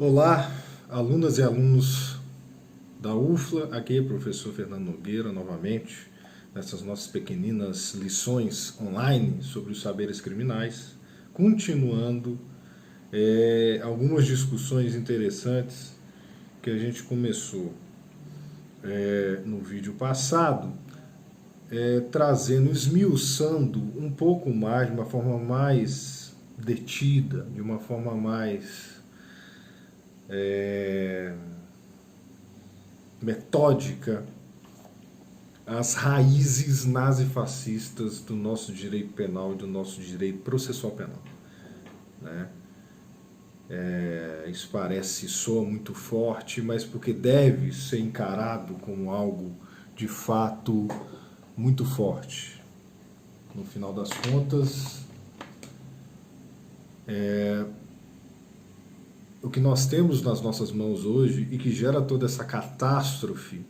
Olá, alunas e alunos da UFLA, aqui é o professor Fernando Nogueira novamente, nessas nossas pequeninas lições online sobre os saberes criminais, continuando algumas discussões interessantes que a gente começou no vídeo passado, trazendo, esmiuçando um pouco mais, de uma forma mais detida, de uma forma mais metódica, as raízes nazifascistas do nosso direito penal e do nosso direito processual penal. Né? Isso soa muito forte, mas porque deve ser encarado como algo de fato muito forte. No final das contas, o que nós temos nas nossas mãos hoje e que gera toda essa catástrofe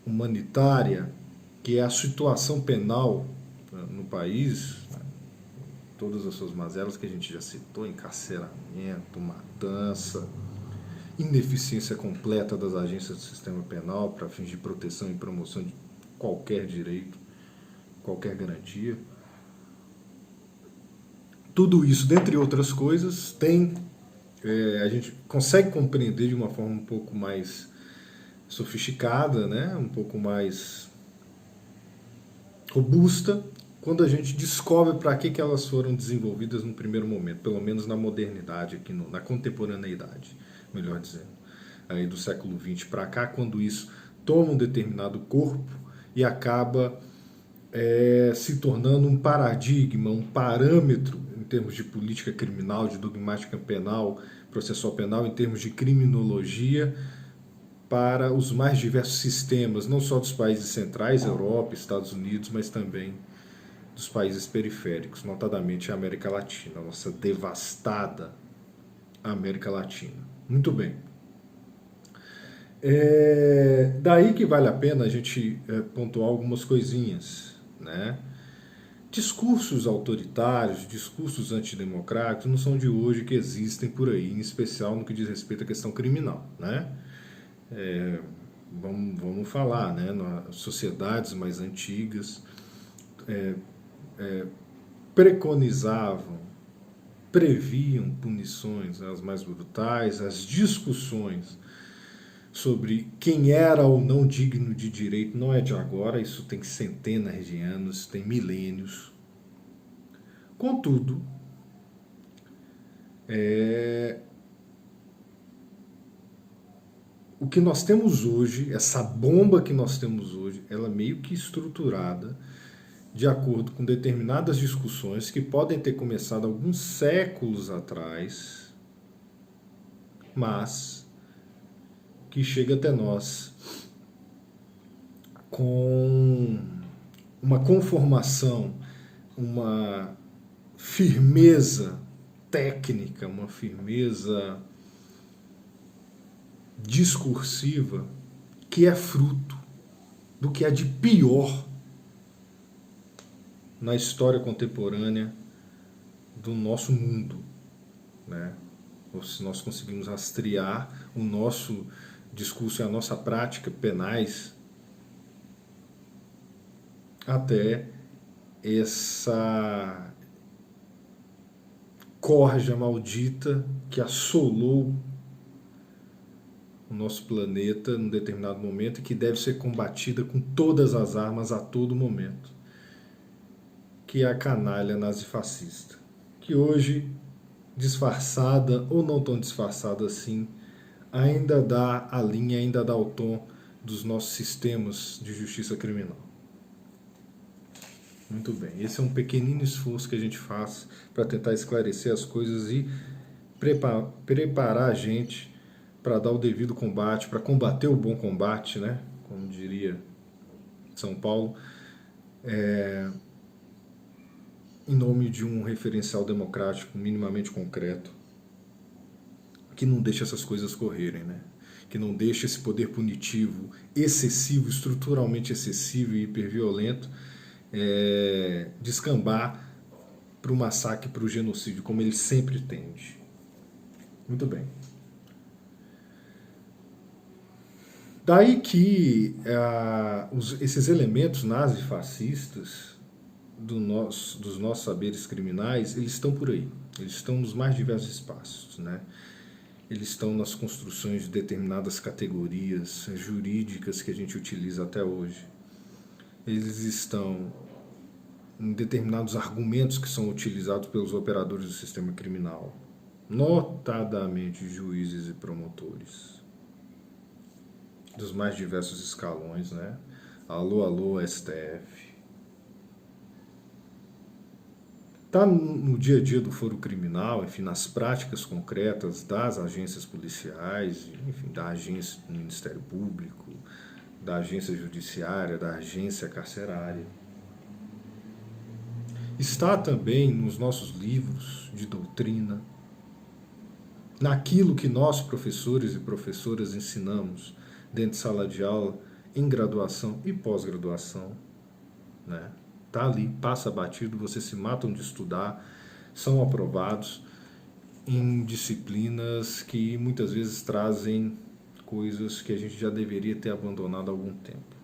humanitária, que é a situação penal no país, todas as suas mazelas que a gente já citou, encarceramento, matança, ineficiência completa das agências do sistema penal para fins de proteção e promoção de qualquer direito, qualquer garantia. Tudo isso, dentre outras coisas, a gente consegue compreender de uma forma um pouco mais sofisticada, né? Um pouco mais robusta, quando a gente descobre para que elas foram desenvolvidas no primeiro momento, pelo menos na modernidade, aqui na contemporaneidade, melhor dizendo, aí do século XX para cá, quando isso toma um determinado corpo e acaba se tornando um paradigma, um parâmetro em termos de política criminal, de dogmática penal, processual penal, em termos de criminologia, para os mais diversos sistemas, não só dos países centrais, Europa, Estados Unidos, mas também dos países periféricos, notadamente a América Latina, a nossa devastada América Latina. Muito bem. Daí que vale a pena a gente pontuar algumas coisinhas, né? Discursos autoritários, discursos antidemocráticos não são de hoje, que existem por aí, em especial no que diz respeito à questão criminal, né? Vamos falar, né? Nas sociedades mais antigas, preconizavam, previam punições, né, as mais brutais, as discussões sobre quem era ou não digno de direito não é de agora, isso tem centenas de anos, tem milênios. Contudo, o que nós temos hoje, essa bomba que nós temos hoje, ela é meio que estruturada de acordo com determinadas discussões que podem ter começado alguns séculos atrás, mas que chega até nós com uma conformação, uma firmeza técnica, uma firmeza discursiva que é fruto do que há de pior na história contemporânea do nosso mundo, né? Ou se nós conseguimos rastrear o nosso discurso e a nossa prática penais até essa corja maldita que assolou o nosso planeta num determinado momento e que deve ser combatida com todas as armas a todo momento, que é a canalha nazifascista, que hoje, disfarçada ou não tão disfarçada assim, ainda dá a linha, ainda dá o tom dos nossos sistemas de justiça criminal. Muito bem, esse é um pequenino esforço que a gente faz para tentar esclarecer as coisas e preparar a gente para dar o devido combate, para combater o bom combate, né? Como diria São Paulo, em nome de um referencial democrático minimamente concreto, que não deixa essas coisas correrem, né? Que não deixa esse poder punitivo excessivo, estruturalmente excessivo e hiperviolento, descambar para o massacre, para o genocídio, como ele sempre tende. Muito bem. Daí que esses elementos nazifascistas dos nossos saberes criminais, eles estão por aí. Eles estão nos mais diversos espaços, né? Eles estão nas construções de determinadas categorias jurídicas que a gente utiliza até hoje. Eles estão em determinados argumentos que são utilizados pelos operadores do sistema criminal, notadamente juízes e promotores, dos mais diversos escalões, né? Alô, alô, STF. Está no dia a dia do foro criminal, enfim, nas práticas concretas das agências policiais, enfim, da agência do Ministério Público, da agência judiciária, da agência carcerária. Está também nos nossos livros de doutrina, naquilo que nós, professores e professoras, ensinamos dentro de sala de aula, em graduação e pós-graduação, né? Tá ali, passa batido, vocês se matam de estudar, são aprovados em disciplinas que muitas vezes trazem coisas que a gente já deveria ter abandonado há algum tempo.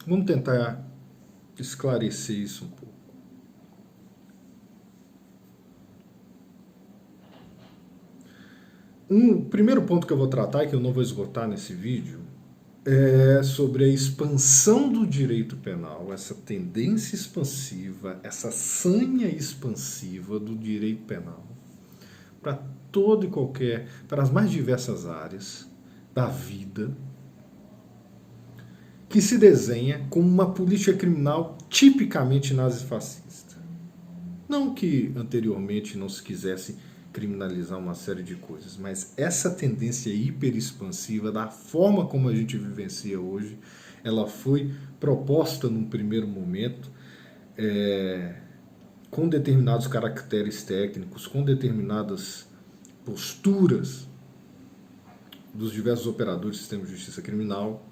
Vamos tentar esclarecer isso um pouco. Um primeiro ponto que eu vou tratar, e que eu não vou esgotar nesse vídeo, é sobre a expansão do direito penal, essa tendência expansiva, essa sanha expansiva do direito penal para todo e qualquer, para as mais diversas áreas da vida, que se desenha como uma política criminal tipicamente nazifascista. Não que anteriormente não se quisesse criminalizar uma série de coisas, mas essa tendência hiperexpansiva, da forma como a gente vivencia hoje, ela foi proposta num primeiro momento com determinados caracteres técnicos, com determinadas posturas dos diversos operadores do sistema de justiça criminal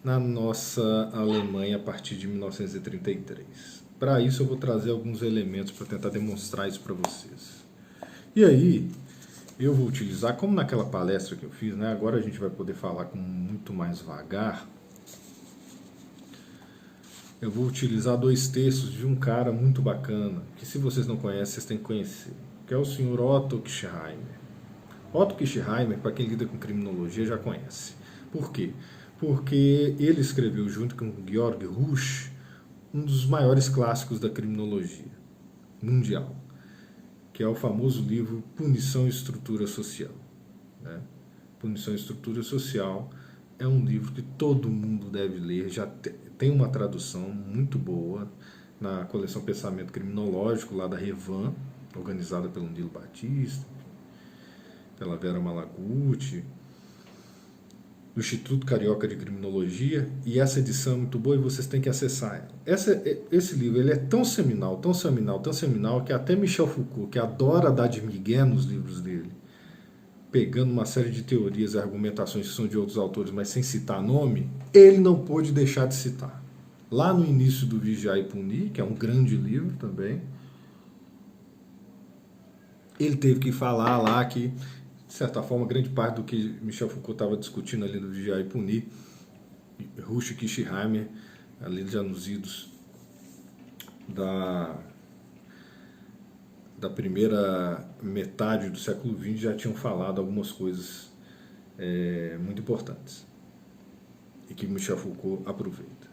na nossa Alemanha a partir de 1933. Para isso eu vou trazer alguns elementos para tentar demonstrar isso para vocês. E aí, eu vou utilizar, como naquela palestra que eu fiz, né? Agora a gente vai poder falar com muito mais vagar. Eu vou utilizar 2 textos de um cara muito bacana, que se vocês não conhecem, vocês têm que conhecer, que é o senhor Otto Kirchheimer. Otto Kirchheimer, para quem lida com criminologia, já conhece. Por quê? Porque ele escreveu, junto com Georg Rusch, um dos maiores clássicos da criminologia mundial, que é o famoso livro Punição e Estrutura Social. Né? Punição e Estrutura Social é um livro que todo mundo deve ler, já tem uma tradução muito boa na coleção Pensamento Criminológico, lá da Revan, organizada pelo Nilo Batista, pela Vera Malaguti, do Instituto Carioca de Criminologia, e essa edição é muito boa e vocês têm que acessar ela. Esse livro ele é tão seminal, tão seminal, tão seminal, que até Michel Foucault, que adora dar de migué nos livros dele, pegando uma série de teorias e argumentações que são de outros autores, mas sem citar nome, ele não pôde deixar de citar. Lá no início do Vigiar e Punir, que é um grande livro também, ele teve que falar lá que, de certa forma, grande parte do que Michel Foucault estava discutindo ali no Vigiar e Punir, Rusch e Kirchheimer, ali já nos idos da primeira metade do século XX, já tinham falado algumas coisas muito importantes e que Michel Foucault aproveita.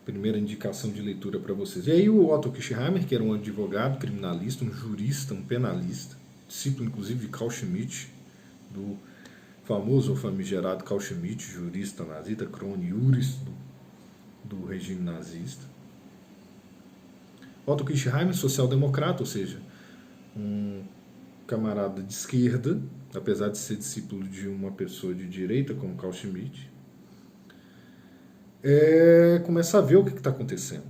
Primeira indicação de leitura para vocês. E aí o Otto Kirchheimer, que era um advogado criminalista, um jurista, um penalista, discípulo inclusive de Carl Schmitt, do famoso ou famigerado Carl Schmitt, jurista nazista, Krone Juris do regime nazista. Otto Kirchheimer, social-democrata, ou seja, um camarada de esquerda, apesar de ser discípulo de uma pessoa de direita como Carl Schmitt, começa a ver o que está acontecendo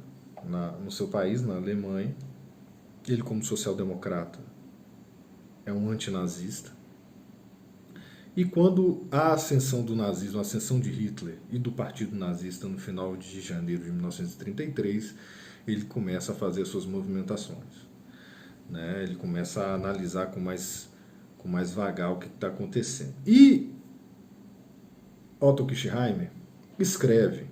no seu país, na Alemanha. Ele, como social-democrata, é um antinazista. E quando a ascensão do nazismo, a ascensão de Hitler e do partido nazista no final de janeiro de 1933, ele começa a fazer suas movimentações. né? Ele começa a analisar com mais vagar o que está acontecendo. E Otto Kirchheimer escreve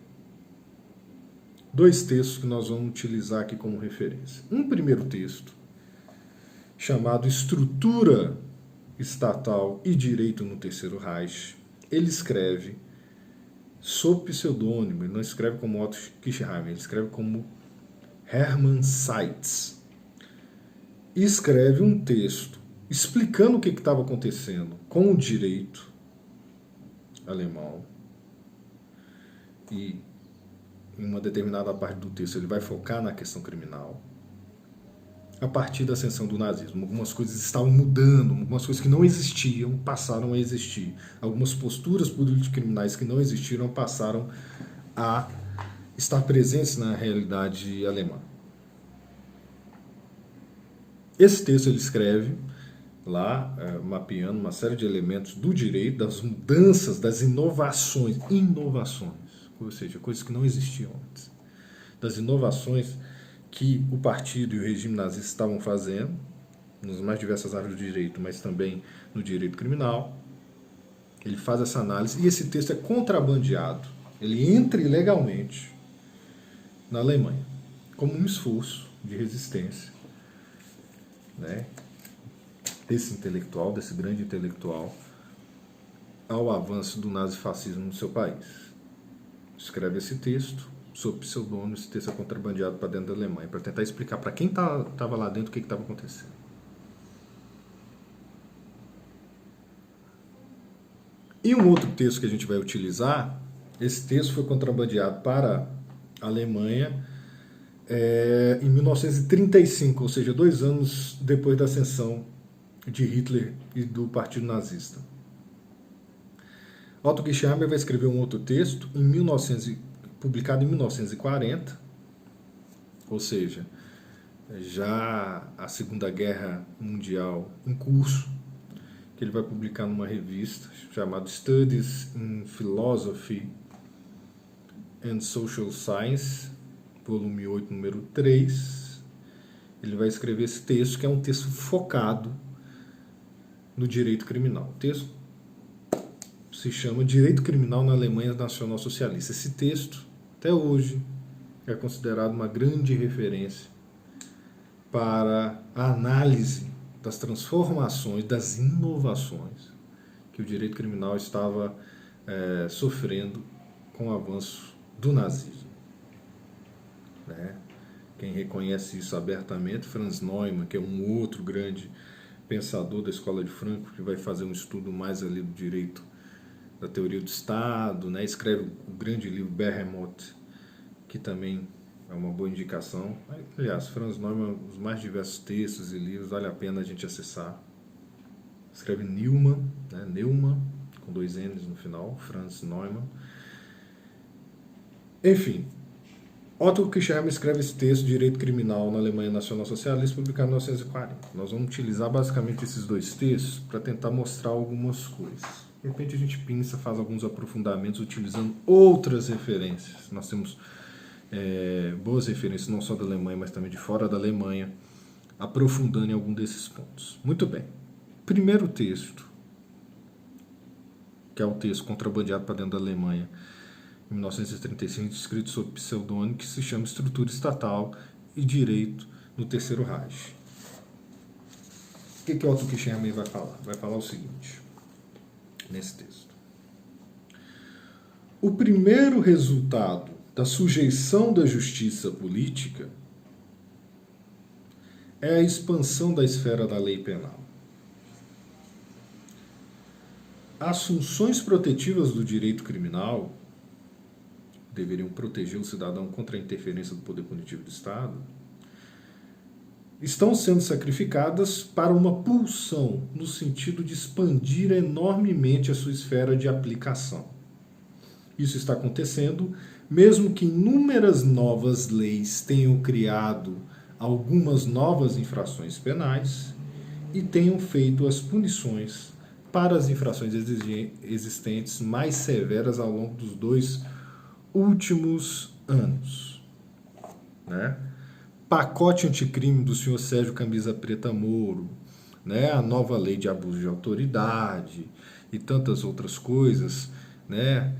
2 textos que nós vamos utilizar aqui como referência. Um primeiro texto, chamado Estrutura Estatal e Direito no Terceiro Reich. Ele escreve sob pseudônimo, ele não escreve como Otto Kirchheimer, ele escreve como Hermann Seitz. E escreve um texto explicando o que estava acontecendo com o direito alemão. E em uma determinada parte do texto ele vai focar na questão criminal. A partir da ascensão do nazismo, algumas coisas estavam mudando, algumas coisas que não existiam passaram a existir. Algumas posturas político-criminais que não existiram passaram a estar presentes na realidade alemã. Esse texto ele escreve lá, mapeando uma série de elementos do direito, das mudanças, das inovações, ou seja, coisas que não existiam antes, das inovações que o partido e o regime nazista estavam fazendo, nas mais diversas áreas do direito, mas também no direito criminal. Ele faz essa análise e esse texto é contrabandeado. Ele entra ilegalmente na Alemanha, como um esforço de resistência, né, desse intelectual, desse grande intelectual, ao avanço do nazifascismo no seu país. Escreve esse texto sob pseudônimo, esse texto é contrabandeado para dentro da Alemanha, para tentar explicar para quem estava lá dentro o que estava acontecendo. E um outro texto que a gente vai utilizar, esse texto foi contrabandeado para a Alemanha em 1935, ou seja, 2 anos depois da ascensão de Hitler e do Partido Nazista. Otto Kirchheimer vai escrever um outro texto publicado em 1940, ou seja, já a Segunda Guerra Mundial em curso, que ele vai publicar numa revista chamada Studies in Philosophy and Social Science, volume 8, número 3. Ele vai escrever esse texto, que é um texto focado no direito criminal. O texto se chama Direito Criminal na Alemanha Nacional Socialista. Esse texto, até hoje, é considerado uma grande referência para a análise das transformações, das inovações que o direito criminal estava sofrendo com o avanço do nazismo. Né? Quem reconhece isso abertamente, Franz Neumann, que é um outro grande pensador da Escola de Frankfurt, que vai fazer um estudo mais ali do direito, da teoria do Estado, né? Escreve o grande livro Behemoth, que também é uma boa indicação. Aliás, Franz Neumann, os mais diversos textos e livros, vale a pena a gente acessar. Escreve Neumann, né? Neumann, com 2 N's no final, Franz Neumann. Enfim, Otto Kirchheimer escreve esse texto, Direito Criminal na Alemanha Nacional Socialista, publicado em 1940. Nós vamos utilizar basicamente esses 2 textos para tentar mostrar algumas coisas. De repente a gente pensa, faz alguns aprofundamentos utilizando outras referências. Nós temos boas referências não só da Alemanha, mas também de fora da Alemanha, aprofundando em algum desses pontos. Muito bem. Primeiro texto, que é o texto contrabandeado para dentro da Alemanha, em 1935, escrito sob pseudônimo, que se chama Estrutura Estatal e Direito no Terceiro Reich. O que Otto Kirchheimer vai falar? Vai falar o seguinte, nesse texto. O primeiro resultado da sujeição da justiça política é a expansão da esfera da lei penal. As funções protetivas do direito criminal deveriam proteger o cidadão contra a interferência do poder punitivo do Estado, estão sendo sacrificadas para uma pulsão no sentido de expandir enormemente a sua esfera de aplicação. Isso está acontecendo mesmo que inúmeras novas leis tenham criado algumas novas infrações penais e tenham feito as punições para as infrações existentes mais severas ao longo dos 2 últimos anos, né? pacote anticrime do senhor Sérgio Camisa Preta Moro, né? A nova lei de abuso de autoridade e tantas outras coisas, né?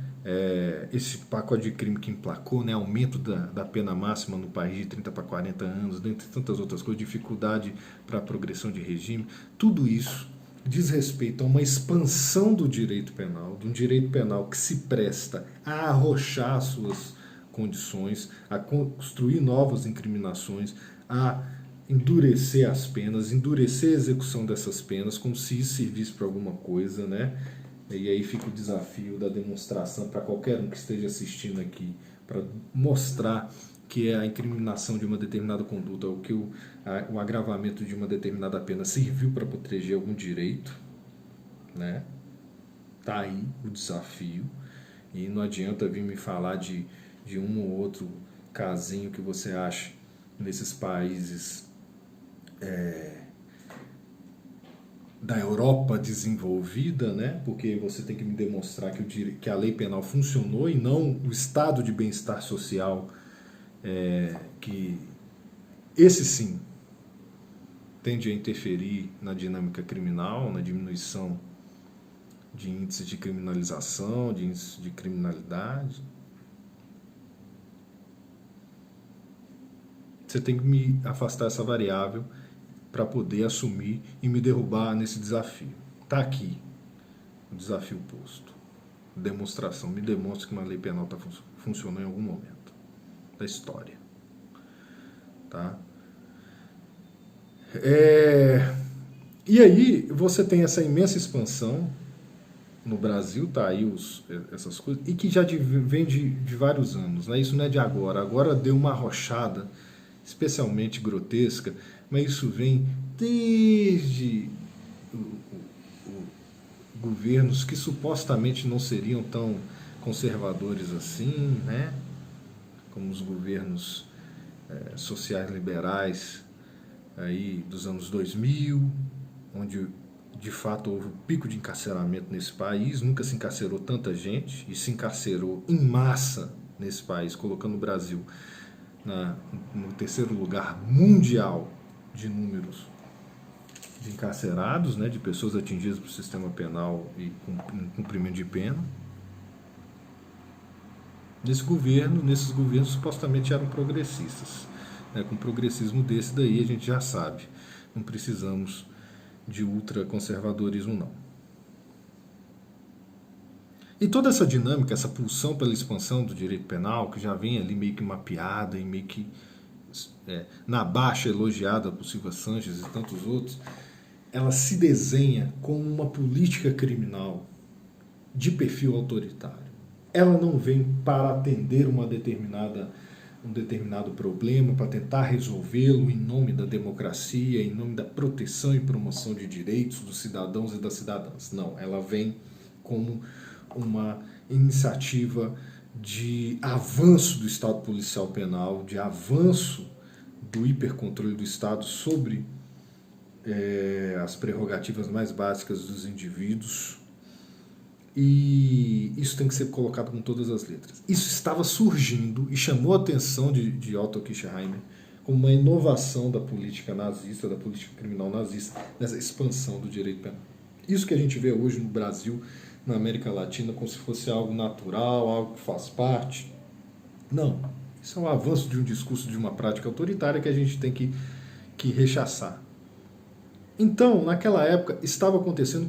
Esse pacote de crime que emplacou, né? Aumento da pena máxima no país de 30 para 40 anos, dentre tantas outras coisas, dificuldade para a progressão de regime, tudo isso diz respeito a uma expansão do direito penal, de um direito penal que se presta a arrochar as suas condições, a construir novas incriminações, a endurecer as penas, endurecer a execução dessas penas, como se isso servisse para alguma coisa, né? E aí fica o desafio da demonstração para qualquer um que esteja assistindo aqui, para mostrar que a incriminação de uma determinada conduta ou que o agravamento de uma determinada pena serviu para proteger algum direito, né? Tá aí o desafio. E não adianta vir me falar de um ou outro casinho que você acha nesses países da Europa desenvolvida, né? Porque você tem que me demonstrar que a lei penal funcionou e não o estado de bem-estar social, que esse sim tende a interferir na dinâmica criminal, na diminuição de índices de criminalização, de índices de criminalidade. Você tem que me afastar essa variável para poder assumir e me derrubar nesse desafio. Está aqui o desafio posto. Demonstração. Me demonstra que uma lei penal funcionou em algum momento da história. Tá? E aí você tem essa imensa expansão no Brasil, tá aí essas coisas, e que já vem de vários anos, né? Isso não é de agora. Agora deu uma arrochada especialmente grotesca, mas isso vem desde governos que supostamente não seriam tão conservadores assim, né? Como os governos sociais liberais aí dos anos 2000, onde de fato houve um pico de encarceramento nesse país, nunca se encarcerou tanta gente, e se encarcerou em massa nesse país, colocando o Brasil no terceiro lugar mundial de números de encarcerados, né, de pessoas atingidas pelo sistema penal e com cumprimento de pena. Nesses governos supostamente eram progressistas. Com progressismo desse daí a gente já sabe, não precisamos de ultraconservadorismo não. E toda essa dinâmica, essa pulsão pela expansão do direito penal, que já vem ali meio que mapeada e meio que na baixa elogiada por Silva Sanches e tantos outros, ela se desenha como uma política criminal de perfil autoritário. Ela não vem para atender um determinado problema, para tentar resolvê-lo em nome da democracia, em nome da proteção e promoção de direitos dos cidadãos e das cidadãs. Não, ela vem como uma iniciativa de avanço do Estado policial penal, de avanço do hipercontrole do Estado sobre as prerrogativas mais básicas dos indivíduos. E isso tem que ser colocado com todas as letras. Isso estava surgindo e chamou a atenção de Otto Kirchheimer como uma inovação da política nazista, da política criminal nazista, nessa expansão do direito penal. Isso que a gente vê hoje no Brasil, na América Latina, como se fosse algo natural, algo que faz parte. Não. Isso é um avanço de um discurso, de uma prática autoritária que a gente tem que rechaçar. Então, naquela época, estava acontecendo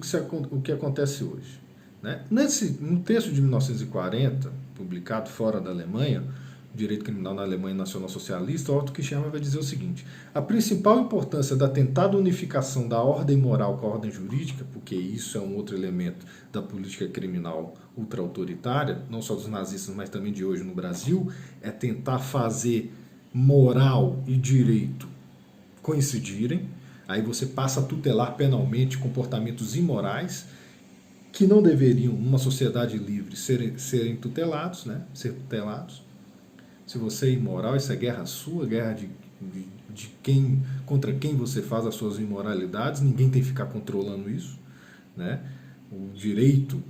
o que acontece hoje. Né? No texto de 1940, publicado fora da Alemanha, Direito Criminal na Alemanha Nacional Socialista, Otto Kirchheimer vai dizer o seguinte: a principal importância da tentada unificação da ordem moral com a ordem jurídica, porque isso é um outro elemento da política criminal ultra-autoritária, não só dos nazistas, mas também de hoje no Brasil, é tentar fazer moral e direito coincidirem. Aí você passa a tutelar penalmente comportamentos imorais que não deveriam, numa sociedade livre, serem tutelados, né? Ser tutelados. Se você é imoral, isso é guerra sua, guerra de contra quem você faz as suas imoralidades, ninguém tem que ficar controlando isso, né? O direito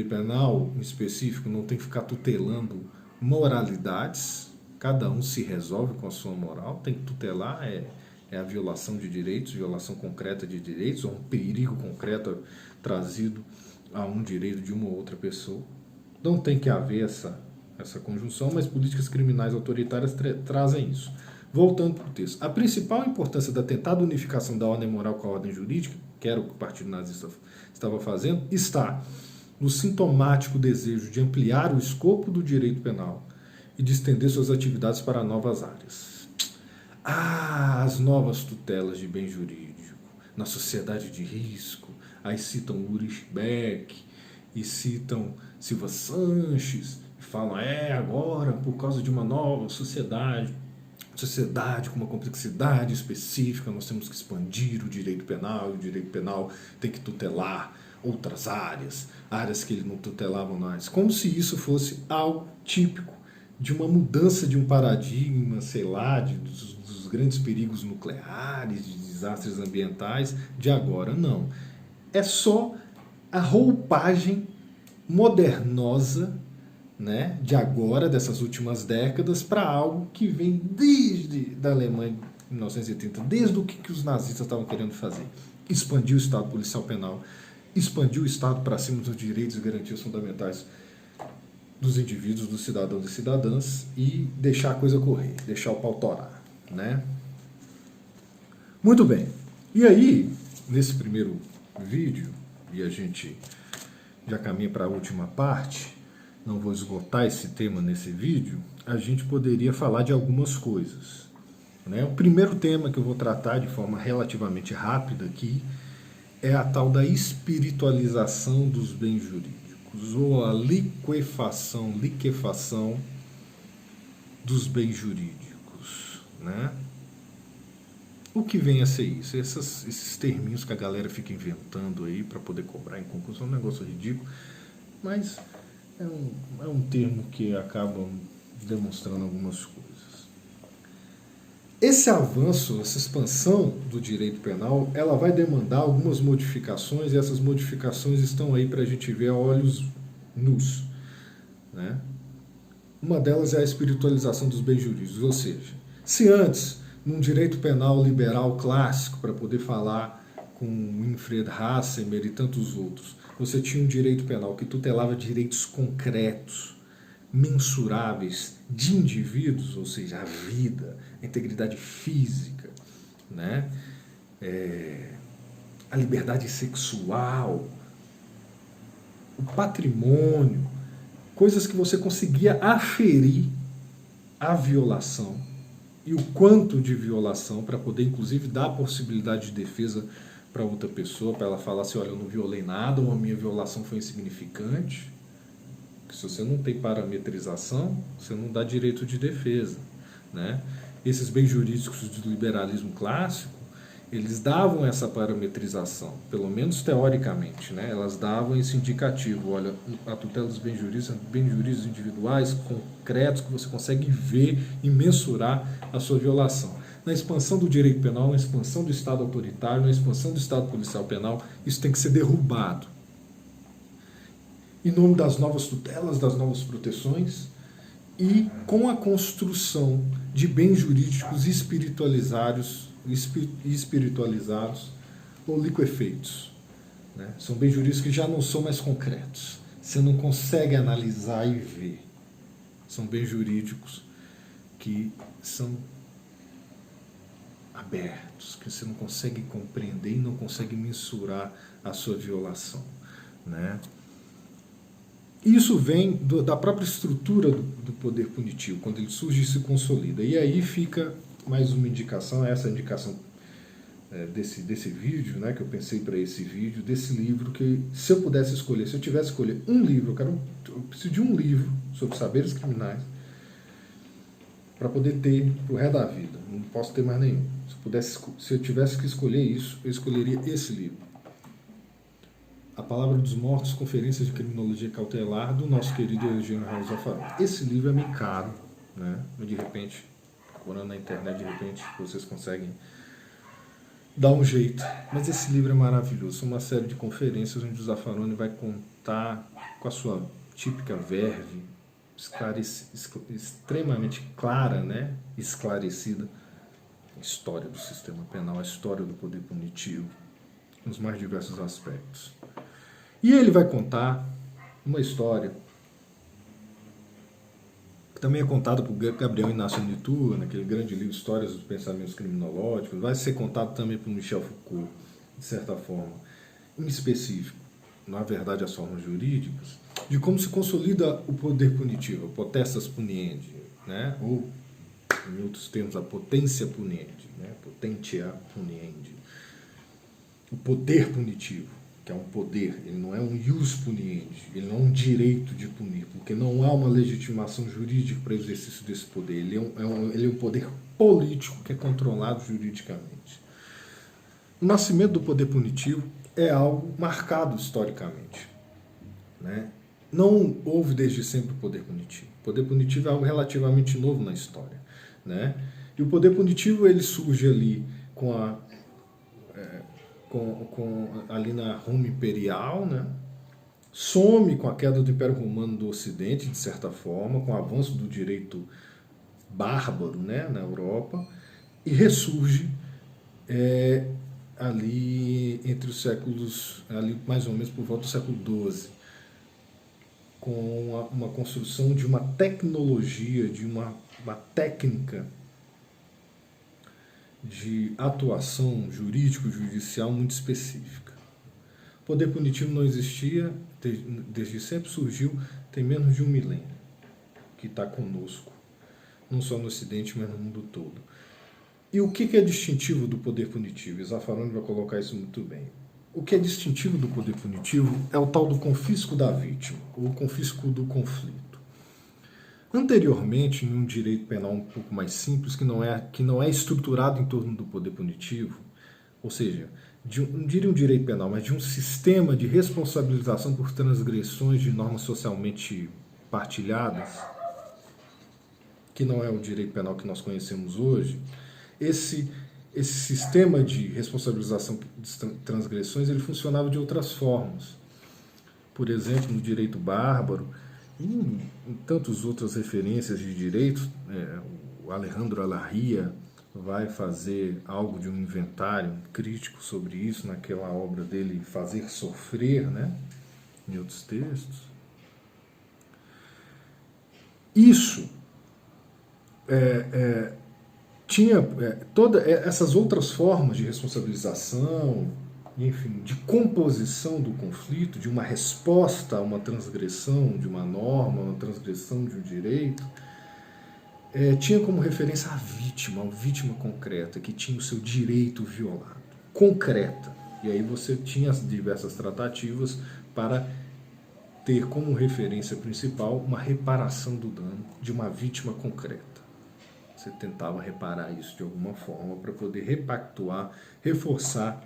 penal em específico não tem que ficar tutelando moralidades, cada um se resolve com a sua moral. Tem que tutelar, é a violação de direitos, violação concreta de direitos, ou um perigo concreto trazido a um direito de uma ou outra pessoa. Não tem que haver essa conjunção, mas políticas criminais autoritárias trazem isso. Voltando para o texto. A principal importância da tentada unificação da ordem moral com a ordem jurídica, que era o que o Partido Nazista estava fazendo, está no sintomático desejo de ampliar o escopo do direito penal e de estender suas atividades para novas áreas. As novas tutelas de bem jurídico na sociedade de risco. Aí citam Ulrich Beck e citam Silva Sanches e falam, agora por causa de uma nova sociedade com uma complexidade específica, nós temos que expandir o direito penal, e o direito penal tem que tutelar outras áreas que ele não tutelava mais, como se isso fosse algo típico de uma mudança de um paradigma, sei lá, dos grandes perigos nucleares, de desastres ambientais, de agora. Não. É só a roupagem modernosa, né, de agora, dessas últimas décadas, para algo que vem desde a Alemanha de 1930, desde o que os nazistas estavam querendo fazer. Expandir o Estado policial penal, expandir o Estado para cima dos direitos e garantias fundamentais dos indivíduos, dos cidadãos e cidadãs, e deixar a coisa correr, deixar o pau torar, né? Muito bem. E aí, nesse primeiro vídeo, e a gente já caminha para a última parte, não vou esgotar esse tema nesse vídeo, a gente poderia falar de algumas coisas, né? O primeiro tema que eu vou tratar de forma relativamente rápida aqui é a tal da espiritualização dos bens jurídicos, ou a liquefação dos bens jurídicos, né? O que vem a ser isso? Esses terminhos que a galera fica inventando aí para poder cobrar em concurso é um negócio ridículo, mas é um termo que acaba demonstrando algumas coisas. Esse avanço, essa expansão do direito penal, ela vai demandar algumas modificações, e essas modificações estão aí para a gente ver a olhos nus, né? Uma delas é a espiritualização dos bens jurídicos, ou seja, se antes, num direito penal liberal clássico, para poder falar com Winfried Hassemer e tantos outros, você tinha um direito penal que tutelava direitos concretos, mensuráveis de indivíduos, ou seja, a vida, a integridade física, né? A liberdade sexual, o patrimônio, coisas que você conseguia aferir a violação e o quanto de violação para poder, inclusive, dar a possibilidade de defesa para outra pessoa, para ela falar assim, olha, eu não violei nada, ou a minha violação foi insignificante. Porque se você não tem parametrização, você não dá direito de defesa, né? Esses bens jurídicos do liberalismo clássico, eles davam essa parametrização, pelo menos teoricamente, né? Elas davam esse indicativo, olha, a tutela dos bens jurídicos individuais, concretos, que você consegue ver e mensurar a sua violação. Na expansão do direito penal, na expansão do Estado autoritário, na expansão do Estado policial penal, isso tem que ser derrubado. Em nome das novas tutelas, das novas proteções, e com a construção de bens jurídicos espiritualizados ou liquefeitos, né? São bens jurídicos que já não são mais concretos. Você não consegue analisar e ver. São bens jurídicos que são abertos, que você não consegue compreender e não consegue mensurar a sua violação, né? Isso vem da própria estrutura do poder punitivo, quando ele surge e se consolida. E aí fica mais uma indicação, essa indicação desse vídeo, né, que eu pensei para esse vídeo, desse livro, que se eu pudesse escolher, se eu tivesse que escolher um livro, eu preciso de um livro sobre saberes criminais para poder ter pro resto da vida, não posso ter mais nenhum. Se eu tivesse que escolher isso, eu escolheria esse livro. A Palavra dos Mortos, Conferências de Criminologia Cautelar, do nosso querido Eugênio Raul Zaffaroni. Esse livro é meio caro, né? Mas de repente, procurando na internet, de repente vocês conseguem dar um jeito. Mas esse livro é maravilhoso. São uma série de conferências onde o Zaffaroni vai contar com a sua típica verve extremamente clara, né, esclarecida, a história do sistema penal, a história do poder punitivo, nos mais diversos aspectos. E ele vai contar uma história que também é contada por Gabriel Inácio Nitua, naquele grande livro Histórias dos Pensamentos Criminológicos, vai ser contado também por Michel Foucault, de certa forma, em específico, na verdade as formas jurídicas, de como se consolida o poder punitivo, a potestas puniendi, né? Ou, em outros termos, a potência puniendi, né? Potentia puniendi. O poder punitivo, que é um poder, ele não é um ius puniendi, ele não é um direito de punir, porque não há uma legitimação jurídica para o exercício desse poder, ele é um poder político que é controlado juridicamente. O nascimento do poder punitivo é algo marcado historicamente, né? Não houve desde sempre o poder punitivo. O poder punitivo é algo relativamente novo na história, né? E o poder punitivo ele surge ali ali na Roma Imperial, né? Some com a queda do Império Romano do Ocidente, de certa forma, com o avanço do direito bárbaro, né, na Europa, e ressurge ali entre os séculos, ali mais ou menos por volta do século XII, com uma construção de uma tecnologia, de uma técnica de atuação jurídico-judicial muito específica. O poder punitivo não existia, desde sempre surgiu, tem menos de 1 milênio, que está conosco, não só no Ocidente, mas no mundo todo. E o que é distintivo do poder punitivo? Zaffaroni vai colocar isso muito bem. O que é distintivo do poder punitivo é o tal do confisco da vítima, ou confisco do conflito. Anteriormente, em um direito penal um pouco mais simples, que não é estruturado em torno do poder punitivo, ou seja, não diria um direito penal, mas de um sistema de responsabilização por transgressões de normas socialmente partilhadas, que não é o direito penal que nós conhecemos hoje, esse sistema de responsabilização de transgressões ele funcionava de outras formas. Por exemplo, no direito bárbaro, e em tantas outras referências de direito, o Alejandro Alarria vai fazer algo de um inventário crítico sobre isso naquela obra dele, Fazer Sofrer, né, em outros textos. Isso tinha todas essas outras formas de responsabilização, enfim, de composição do conflito, de uma resposta a uma transgressão de uma norma, uma transgressão de um direito, tinha como referência a vítima concreta, que tinha o seu direito violado, concreta. E aí você tinha as diversas tratativas para ter como referência principal uma reparação do dano de uma vítima concreta. Você tentava reparar isso de alguma forma para poder repactuar, reforçar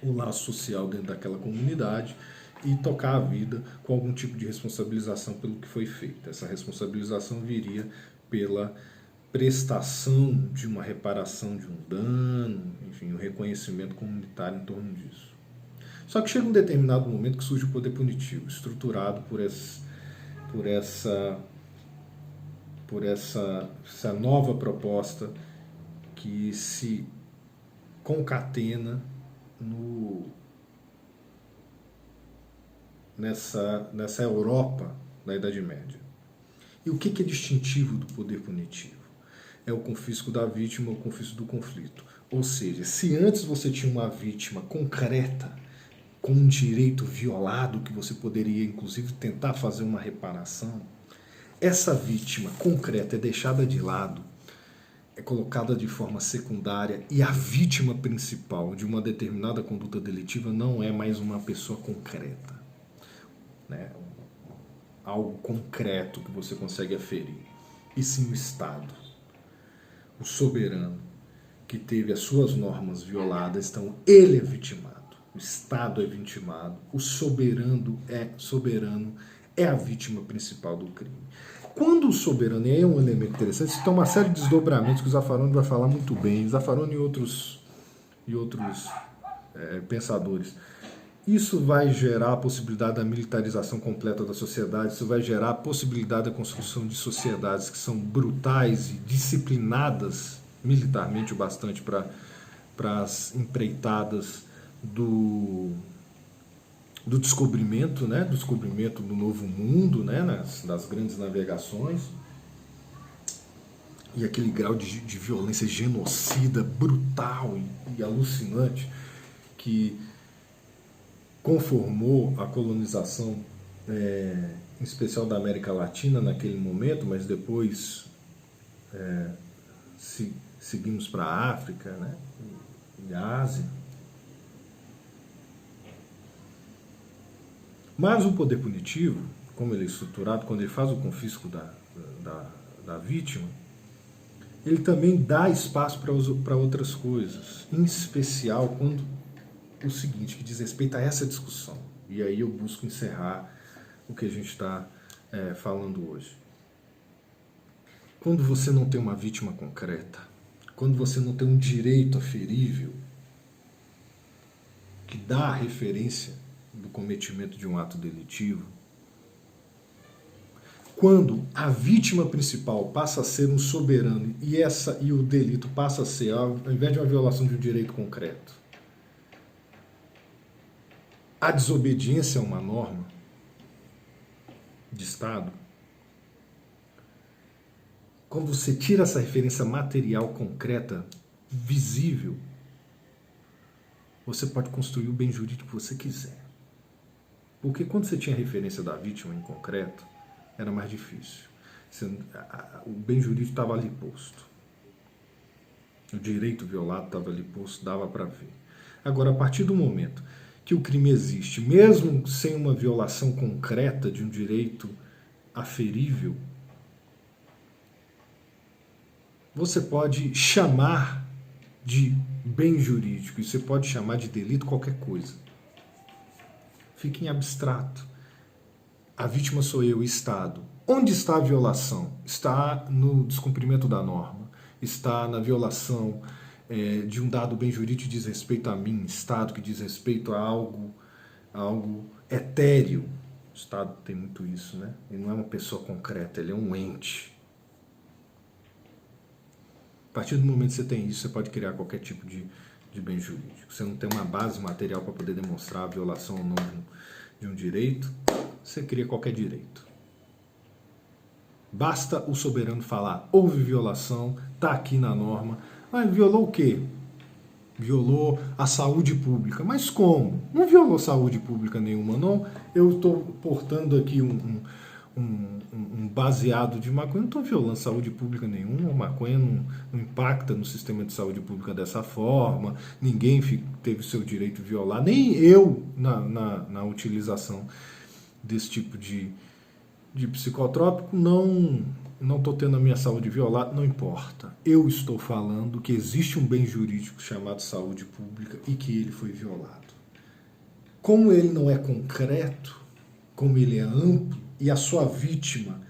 o laço social dentro daquela comunidade e tocar a vida com algum tipo de responsabilização pelo que foi feito. Essa responsabilização viria pela prestação de uma reparação de um dano, enfim, o reconhecimento comunitário em torno disso. Só que chega um determinado momento que surge o poder punitivo, estruturado por essa nova proposta que se concatena nessa Europa da Idade Média. E o que é distintivo do poder punitivo? É o confisco da vítima, o confisco do conflito. Ou seja, se antes você tinha uma vítima concreta, com um direito violado, que você poderia inclusive tentar fazer uma reparação, essa vítima concreta é deixada de lado, é colocada de forma secundária, e a vítima principal de uma determinada conduta delitiva não é mais uma pessoa concreta, né? Algo concreto que você consegue aferir, e sim o Estado, o soberano, que teve as suas normas violadas, então ele é vitimado, o Estado é vitimado, o soberano é a vítima principal do crime. Quando o soberano é um elemento interessante, isso tem uma série de desdobramentos que o Zaffaroni vai falar muito bem, Zaffaroni e outros pensadores. Isso vai gerar a possibilidade da militarização completa da sociedade, isso vai gerar a possibilidade da construção de sociedades que são brutais e disciplinadas militarmente o bastante para as empreitadas do descobrimento, né? Do descobrimento do novo mundo, né? Das grandes navegações. E aquele grau de violência genocida, brutal e alucinante que conformou a colonização, em especial da América Latina naquele momento, mas depois seguimos para a África, né, e a Ásia. Mas o poder punitivo, como ele é estruturado, quando ele faz o confisco da vítima, ele também dá espaço para outras coisas, em especial quando o seguinte, que diz respeito a essa discussão. E aí eu busco encerrar o que a gente está falando hoje. Quando você não tem uma vítima concreta, quando você não tem um direito aferível que dá a referência do cometimento de um ato delitivo, quando a vítima principal passa a ser um soberano e o delito passa a ser, ao invés de uma violação de um direito concreto, a desobediência a uma norma de Estado, quando você tira essa referência material concreta, visível, você pode construir o bem jurídico que você quiser. Porque quando você tinha referência da vítima em concreto, era mais difícil. O bem jurídico estava ali posto. O direito violado estava ali posto, dava para ver. Agora, a partir do momento que o crime existe, mesmo sem uma violação concreta de um direito aferível, você pode chamar de bem jurídico e você pode chamar de delito qualquer coisa. Fica em abstrato. A vítima sou eu, o Estado. Onde está a violação? Está no descumprimento da norma, está na violação de um dado bem jurídico que diz respeito a mim, Estado que diz respeito a algo etéreo. O Estado tem muito isso, né? Ele não é uma pessoa concreta, ele é um ente. A partir do momento que você tem isso, você pode criar qualquer tipo de bem jurídico. Você não tem uma base material para poder demonstrar a violação ou não de um direito, você cria qualquer direito. Basta o soberano falar, houve violação, está aqui na norma. Mas violou o quê? Violou a saúde pública. Mas como? Não violou saúde pública nenhuma, não. Eu estou portando aqui um baseado de maconha, não estou violando saúde pública nenhuma, a maconha não impacta no sistema de saúde pública dessa forma, ninguém teve seu direito violado, nem eu na utilização desse tipo de psicotrópico, não estou tendo a minha saúde violada, não importa. Eu estou falando que existe um bem jurídico chamado saúde pública e que ele foi violado. Como ele não é concreto, como ele é amplo, e a sua vítima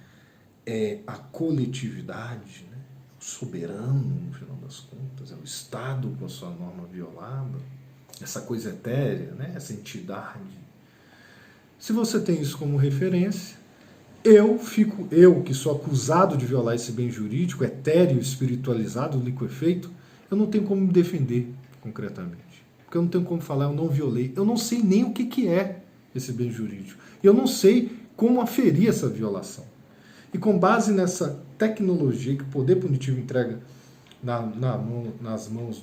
é a coletividade, né? O soberano, no final das contas, é o Estado com a sua norma violada, essa coisa etérea, né? Essa entidade. Se você tem isso como referência, eu que sou acusado de violar esse bem jurídico, etéreo, espiritualizado, liquefeito, eu não tenho como me defender concretamente. Porque eu não tenho como falar, eu não violei. Eu não sei nem o que é esse bem jurídico. Eu não sei como aferir essa violação. E com base nessa tecnologia que o poder punitivo entrega nas mãos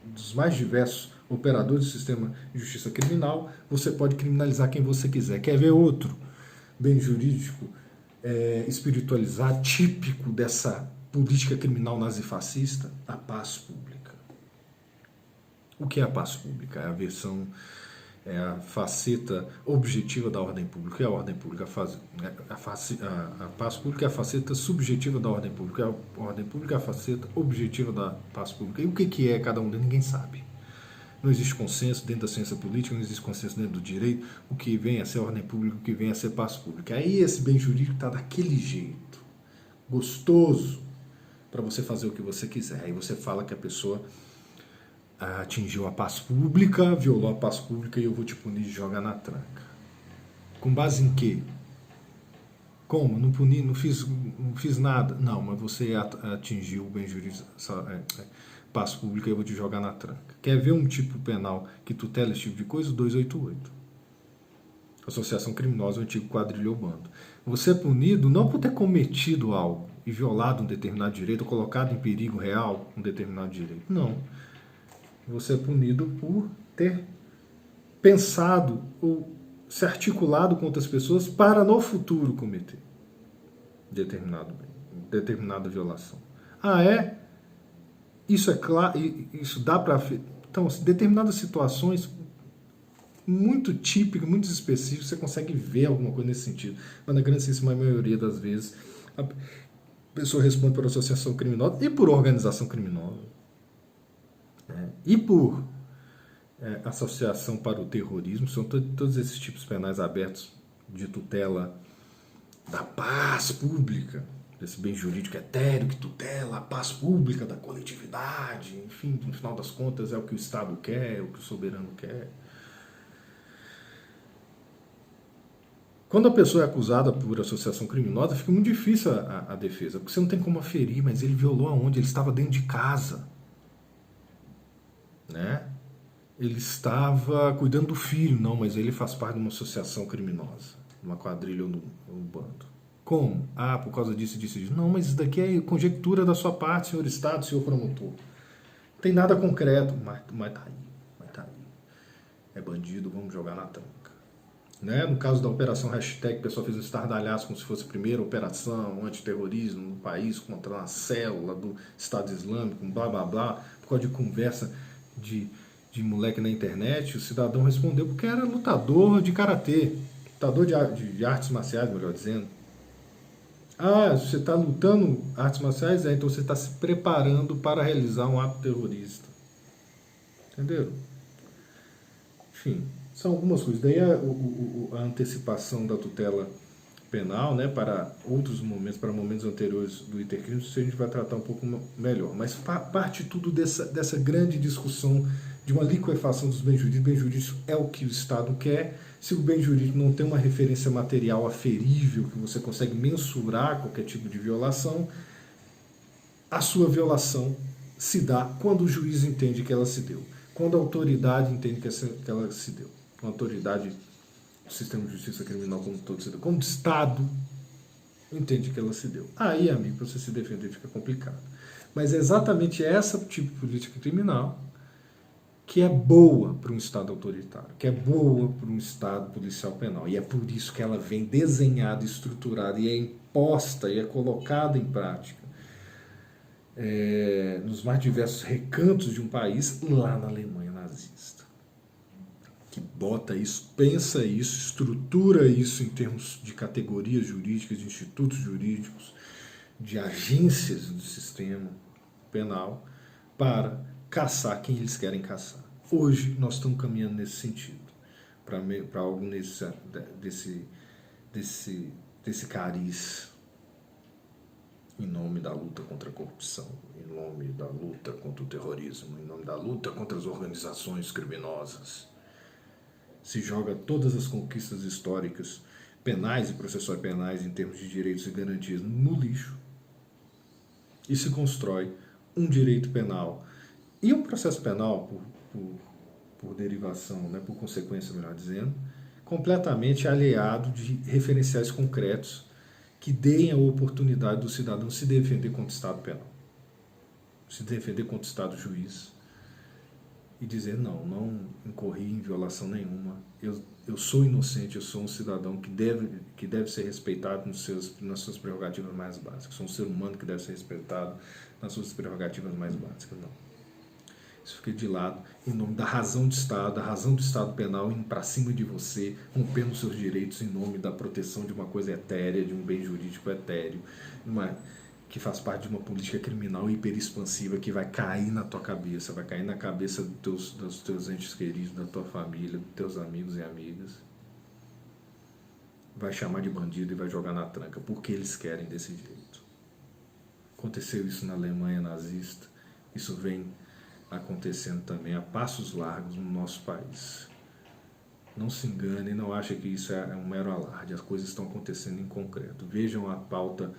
dos mais diversos operadores do sistema de justiça criminal, você pode criminalizar quem você quiser. Quer ver outro bem jurídico espiritualizado, típico dessa política criminal nazifascista? A paz pública. O que é a paz pública? É a faceta objetiva da ordem pública. O que é a ordem pública? A paz pública é a faceta subjetiva da ordem pública. A ordem pública é a faceta objetiva da paz pública. E o que é cada um deles? Ninguém sabe. Não existe consenso dentro da ciência política, não existe consenso dentro do direito, o que vem a ser ordem pública, o que vem a ser paz pública. Aí esse bem jurídico está daquele jeito, gostoso, para você fazer o que você quiser. Aí você fala que a pessoa atingiu a paz pública, violou a paz pública e eu vou te punir e jogar na tranca. Com base em quê? Como? Não puni, não fiz nada. Não, mas você atingiu o bem jurídico, paz pública e eu vou te jogar na tranca. Quer ver um tipo penal que tutela esse tipo de coisa? 288. Associação criminosa, o antigo quadrilha ou bando. Você é punido não por ter cometido algo e violado um determinado direito, ou colocado em perigo real um determinado direito. Não. Você é punido por ter pensado ou se articulado com outras pessoas para no futuro cometer determinada violação. Ah, é? Isso é claro, isso dá para... Então, determinadas situações muito típicas, muito específicas, você consegue ver alguma coisa nesse sentido. Mas na grandíssima maioria das vezes, a pessoa responde por associação criminosa e por organização criminosa. Né? E por associação para o terrorismo. São todos esses tipos penais abertos de tutela da paz pública, desse bem jurídico etéreo que tutela a paz pública da coletividade. Enfim, no final das contas, é o que o Estado quer, é o que o soberano quer. Quando a pessoa é acusada por associação criminosa, fica muito difícil a defesa, porque você não tem como aferir, mas ele violou aonde? Ele estava dentro de casa. Né? Ele estava cuidando do filho, não, mas ele faz parte de uma associação criminosa, de uma quadrilha ou um bando. Como? Ah, por causa disso e disso e disso. Não, mas isso daqui é conjectura da sua parte, senhor Estado, senhor promotor. Não tem nada concreto, mas tá aí. É bandido, vamos jogar na tranca. Né? No caso da operação hashtag, o pessoal fez um estardalhaço como se fosse a primeira operação antiterrorismo no país contra uma célula do Estado Islâmico, blá blá blá, por causa de conversa de moleque na internet. O cidadão respondeu porque era lutador de karatê, lutador de artes marciais, melhor dizendo. Ah, você está lutando artes marciais? Então você está se preparando para realizar um ato terrorista. Entenderam? Enfim, são algumas coisas. Daí a antecipação da tutela penal, né, para outros momentos, para momentos anteriores do intercrime, isso a gente vai tratar um pouco melhor. Mas parte tudo dessa grande discussão de uma liquefação dos bens jurídicos. O bem jurídico é o que o Estado quer. Se o bem jurídico não tem uma referência material aferível, que você consegue mensurar qualquer tipo de violação, a sua violação se dá quando o juiz entende que ela se deu, quando a autoridade entende que ela se deu. A autoridade do sistema de justiça criminal como todo se deu, quando o Estado entende que ela se deu. Aí, amigo, para você se defender fica complicado. Mas é exatamente essa tipo de política criminal que é boa para um Estado autoritário, que é boa para um Estado policial penal. E é por isso que ela vem desenhada, estruturada e é imposta e é colocada em prática nos mais diversos recantos de um país, lá na Alemanha nazista. Que bota isso, pensa isso, estrutura isso em termos de categorias jurídicas, de institutos jurídicos, de agências do sistema penal, para caçar quem eles querem caçar. Hoje nós estamos caminhando nesse sentido, para algo desse cariz, em nome da luta contra a corrupção, em nome da luta contra o terrorismo, em nome da luta contra as organizações criminosas. Se joga todas as conquistas históricas, penais e processuais penais, em termos de direitos e garantias, no lixo, e se constrói um direito penal e um processo penal, por derivação, né, por consequência, melhor dizendo, completamente aliado de referenciais concretos que deem a oportunidade do cidadão se defender contra o Estado penal, se defender contra o Estado juiz e dizer não incorri em violação nenhuma, eu sou inocente, eu sou um cidadão que deve ser respeitado nas suas prerrogativas mais básicas, sou um ser humano que deve ser respeitado nas suas prerrogativas mais básicas. Não. Isso fica de lado em nome da razão de Estado, da razão do Estado penal indo para cima de você, rompendo seus direitos em nome da proteção de uma coisa etérea, de um bem jurídico etéreo, que faz parte de uma política criminal hiperexpansiva que vai cair na tua cabeça, vai cair na cabeça dos teus entes queridos, da tua família, dos teus amigos e amigas. Vai chamar de bandido e vai jogar na tranca, porque eles querem desse jeito. Aconteceu isso na Alemanha nazista, isso vem acontecendo também a passos largos no nosso país. Não se engane, não ache que isso é um mero alarde, as coisas estão acontecendo em concreto. Vejam a pauta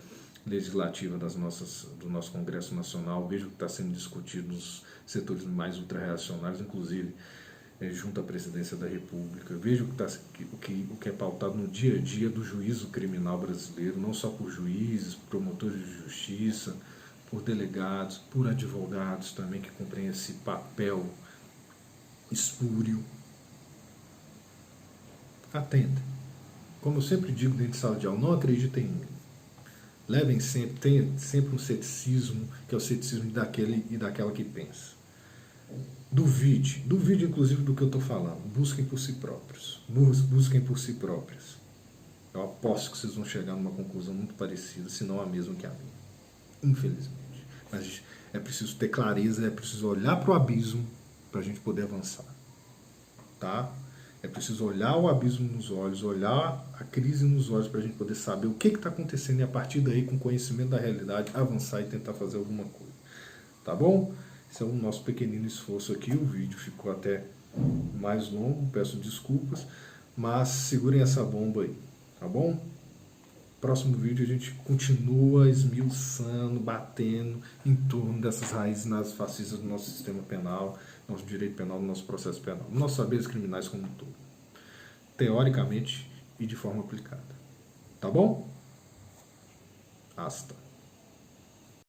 legislativa do nosso Congresso Nacional, vejam o que está sendo discutido nos setores mais ultra-reacionários, inclusive junto à Presidência da República. Vejam o que é pautado no dia a dia do juízo criminal brasileiro, não só por juízes, promotores de justiça, por delegados, por advogados também que cumprem esse papel espúrio. Atendem. Como eu sempre digo dentro de sala de aula, não acreditem em mim. Tenham sempre um ceticismo, que é o ceticismo daquele e daquela que pensa. Duvide inclusive do que eu estou falando. Busquem por si próprios. Busquem por si próprios. Eu aposto que vocês vão chegar numa conclusão muito parecida, se não a mesma que a minha. Infelizmente. Mas é preciso ter clareza, é preciso olhar para o abismo para a gente poder avançar. Tá? É preciso olhar o abismo nos olhos, olhar a crise nos olhos para a gente poder saber o que está acontecendo e a partir daí, com conhecimento da realidade, avançar e tentar fazer alguma coisa. Tá bom? Esse é o nosso pequenino esforço aqui. O vídeo ficou até mais longo, peço desculpas, mas segurem essa bomba aí, tá bom? Próximo vídeo a gente continua esmiuçando, batendo em torno dessas raízes nazifascistas do nosso sistema penal, nosso direito penal, do nosso processo penal, dos nossos saberes criminais como um todo, teoricamente e de forma aplicada. Tá bom? Hasta.